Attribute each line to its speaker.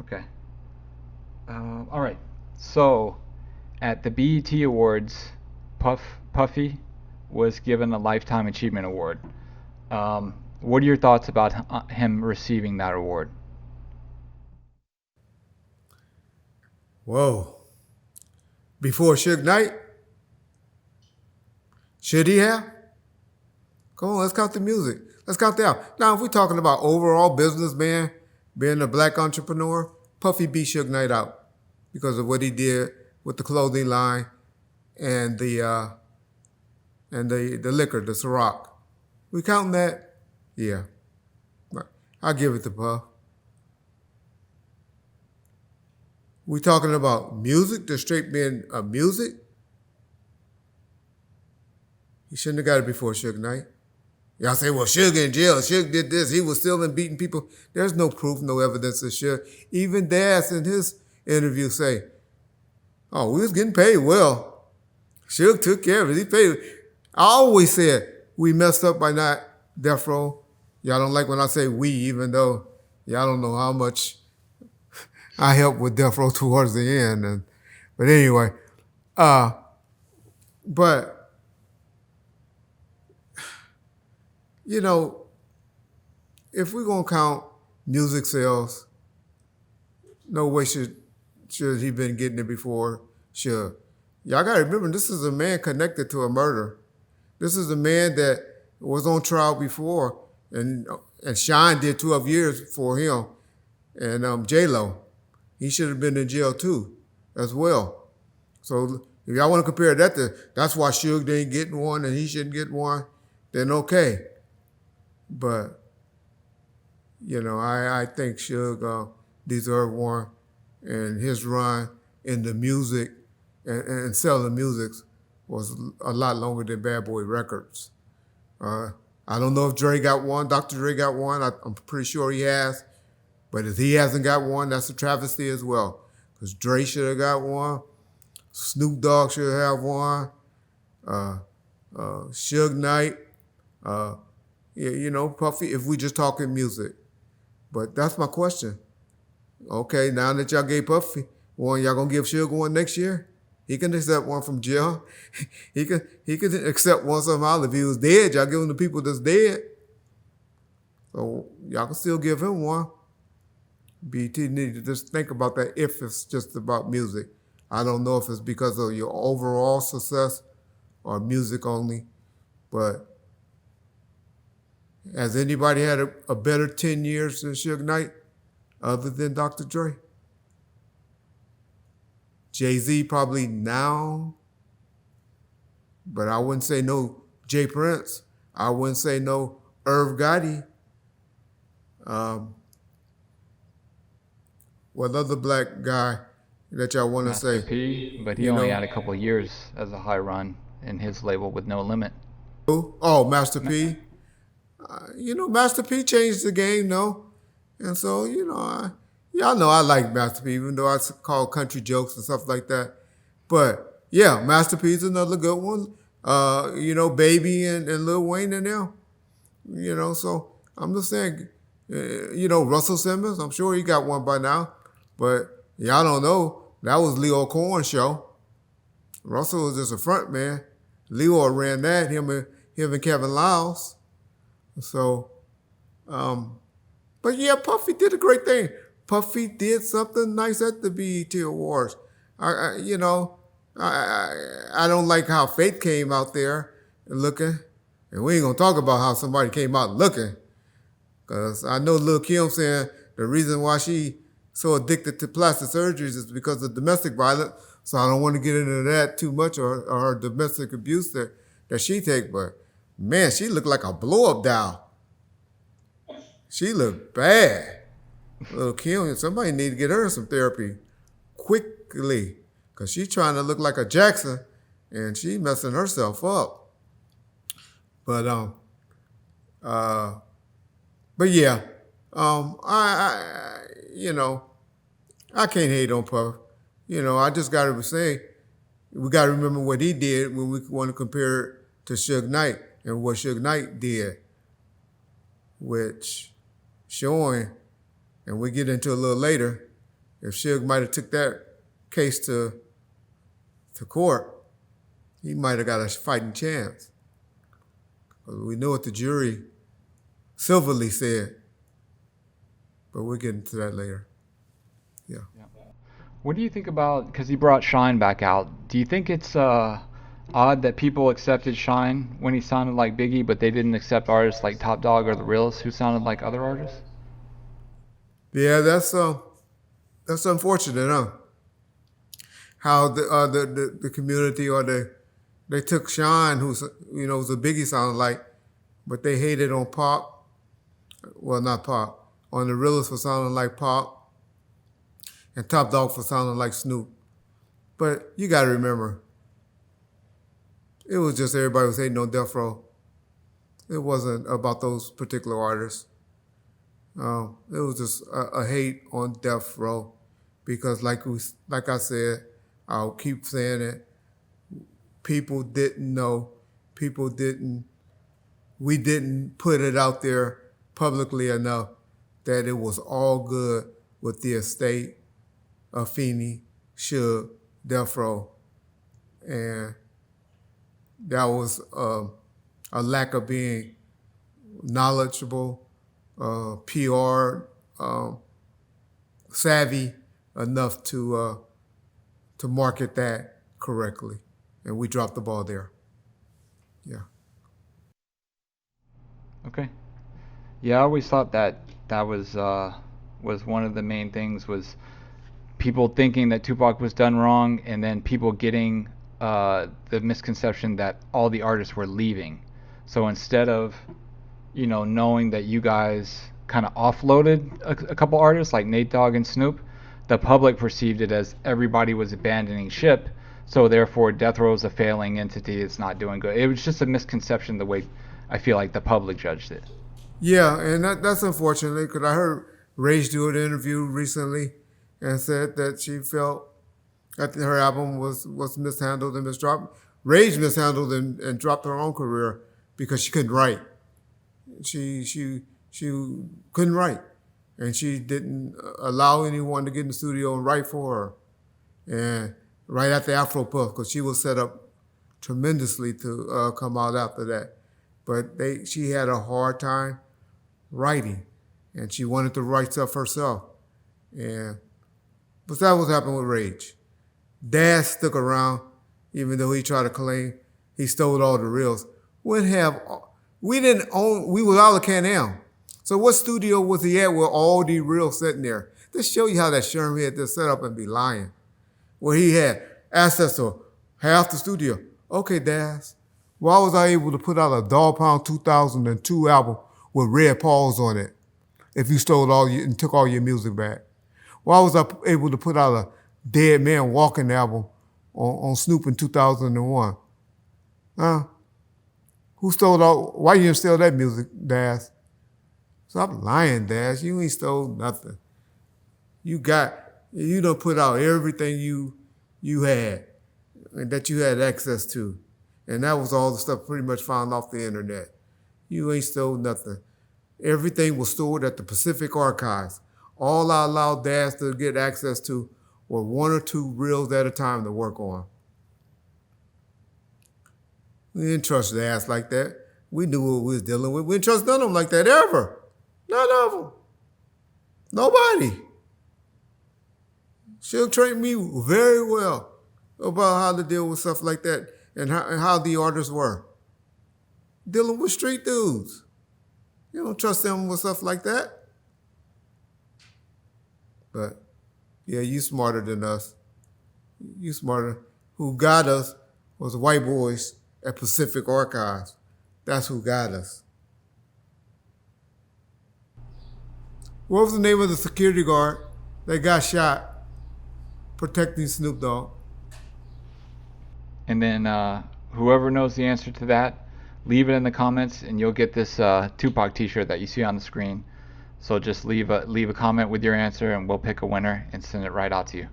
Speaker 1: Okay. All right. So, at the BET Awards, Puffy was given a Lifetime Achievement Award. What are your thoughts about him receiving that award?
Speaker 2: Whoa. Before Suge Knight, should he have? Come on, let's count the music. Let's count that out. Now, if we're talking about overall businessman, being a black entrepreneur, Puffy beat Suge Knight out because of what he did with the clothing line and the liquor, the Ciroc. We counting that? Yeah. I'll give it to Puff. We talking about music, the straight being music? He shouldn't have got it before Suge Knight. Y'all say, well, Suge in jail. Suge did this. He was stealing, beating people. There's no proof, no evidence of Suge. Even Das in his interview say, oh, we was getting paid well. Suge took care of it. He paid. I always said we messed up by not death row. Y'all don't like when I say we, even though y'all don't know how much I helped with death row towards the end. But anyway, but you know, if we're gonna count music sales, no way should he been getting it before Suge. Y'all gotta remember, this is a man connected to a murder. This is a man that was on trial before, and Shine did 12 years for him, and J Lo, he should have been in jail too, as well. So if y'all want to compare that to, that's why Suge ain't getting one and he shouldn't get one, then okay. But I think Suge deserved one, and his run in the music and selling music was a lot longer than Bad Boy Records. I don't know if Dre got one. Dr. Dre got one. I'm pretty sure he has. But if he hasn't got one, that's a travesty as well. Because Dre should have got one. Snoop Dogg should have one. Suge Knight. Puffy, if we just talking music. But that's my question. Okay, now that y'all gave Puffy one, y'all gonna give Suge one next year? He can accept one from jail. he could accept one somehow. If he was dead, y'all give him to people that's dead. So y'all can still give him one. BT need to just think about that if it's just about music. I don't know if it's because of your overall success or music only, but has anybody had a better 10 years than Suge Knight other than Dr. Dre? Jay-Z probably now, but I wouldn't say no Jay Prince. I wouldn't say no Irv Gotti. What other black guy that y'all want to
Speaker 1: Master
Speaker 2: say?
Speaker 1: P, but he
Speaker 2: You
Speaker 1: only
Speaker 2: know
Speaker 1: had a couple of years as a high run in his label with No Limit.
Speaker 2: who? Oh, Master P. Master P changed the game, though. And so, y'all know I like Master P, even though I call country jokes and stuff like that. But, yeah, Master P is another good one. Baby and Lil Wayne and them. So I'm just saying, Russell Simmons, I'm sure he got one by now. But y'all don't know. That was Leo Corn's show. Russell was just a front man. Leo ran that, him and Kevin Lyles. So, but yeah, Puffy did a great thing. Puffy did something nice at the BET Awards. I don't like how Faith came out there looking, and we ain't gonna talk about how somebody came out looking, cause I know Lil Kim saying the reason why she so addicted to plastic surgeries is because of domestic violence. So I don't want to get into that too much or her domestic abuse that she take, but man, she looked like a blow up doll. She looked bad. Little Kim, somebody need to get her some therapy quickly, cause she's trying to look like a Jackson, and she messing herself up. But uh, but yeah, I can't hate on Puff. I just gotta say we gotta remember what he did when we want to compare it to Suge Knight and what Suge Knight did, which showing And we get into a little later, if Suge might have took that case to court, he might have got a fighting chance. We know what the jury civilly said, but we'll get into that later. Yeah.
Speaker 1: What do you think about, because he brought Shine back out, do you think it's odd that people accepted Shine when he sounded like Biggie, but they didn't accept artists like Top Dog or The Realest who sounded like other artists?
Speaker 2: Yeah, that's unfortunate, huh? How the community or they took Sean, who's was a Biggie sounded like, but they hated on Pop. Well, not Pop. On The Realest for sounding like Pop, and Top Dog for sounding like Snoop. But you got to remember, it was just everybody was hating on Death Row. It wasn't about those particular artists. It was just a hate on Death Row, because like I said, I'll keep saying it. People didn't know. We didn't put it out there publicly enough that it was all good with the estate of Feeney, Suge, Death Row, and that was a lack of being knowledgeable, PR savvy enough to market that correctly, and we dropped the ball there. Yeah.
Speaker 1: Okay. Yeah, I always thought that was one of the main things, was people thinking that Tupac was done wrong, and then people getting the misconception that all the artists were leaving. So instead of knowing that you guys kind of offloaded a couple artists like Nate Dogg and Snoop, the public perceived it as everybody was abandoning ship. So therefore, Death Row is a failing entity. It's not doing good. It was just a misconception the way I feel like the public judged it.
Speaker 2: Yeah, and that's unfortunate, because I heard Rage do an interview recently and said that she felt that her album was mishandled and misdropped. Rage mishandled and dropped her own career because she couldn't write. She couldn't write, and she didn't allow anyone to get in the studio and write for her. And right after Afro Puff, because she was set up tremendously to come out after that, but she had a hard time writing, and she wanted to write stuff herself. But that was happening with Rage. Daz stuck around, even though he tried to claim he stole all the reels. We didn't own. We was out of Can-Am. So what studio was he at with all these reels sitting there? This show you how that Sherm had to set up and be lying, where he had access to half the studio. Okay, Daz, why was I able to put out a Dog Pound 2002 album with red paws on it if you stole and took all your music back? Why was I able to put out a Dead Man Walking album on Snoop in 2001? Huh? Who stole all? Why you didn't steal that music, Daz? Stop lying, Daz. You ain't stole nothing. You done put out everything you had and that you had access to. And that was all the stuff pretty much found off the internet. You ain't stole nothing. Everything was stored at the Pacific Archives. All I allowed Daz to get access to were 1 or 2 reels at a time to work on. We didn't trust Daz like that. We knew what we was dealing with. We didn't trust none of them like that ever. None of them. Nobody. She'll train me very well about how to deal with stuff like that and how the artists were. Dealing with street dudes. You don't trust them with stuff like that. But, yeah, you smarter than us. You smarter. Who got us was white boys at Pacific Archives. That's who got us. What was the name of the security guard that got shot protecting Snoop Dogg?
Speaker 1: And then whoever knows the answer to that, leave it in the comments, and you'll get this Tupac t-shirt that you see on the screen. So just leave a comment with your answer, and we'll pick a winner and send it right out to you.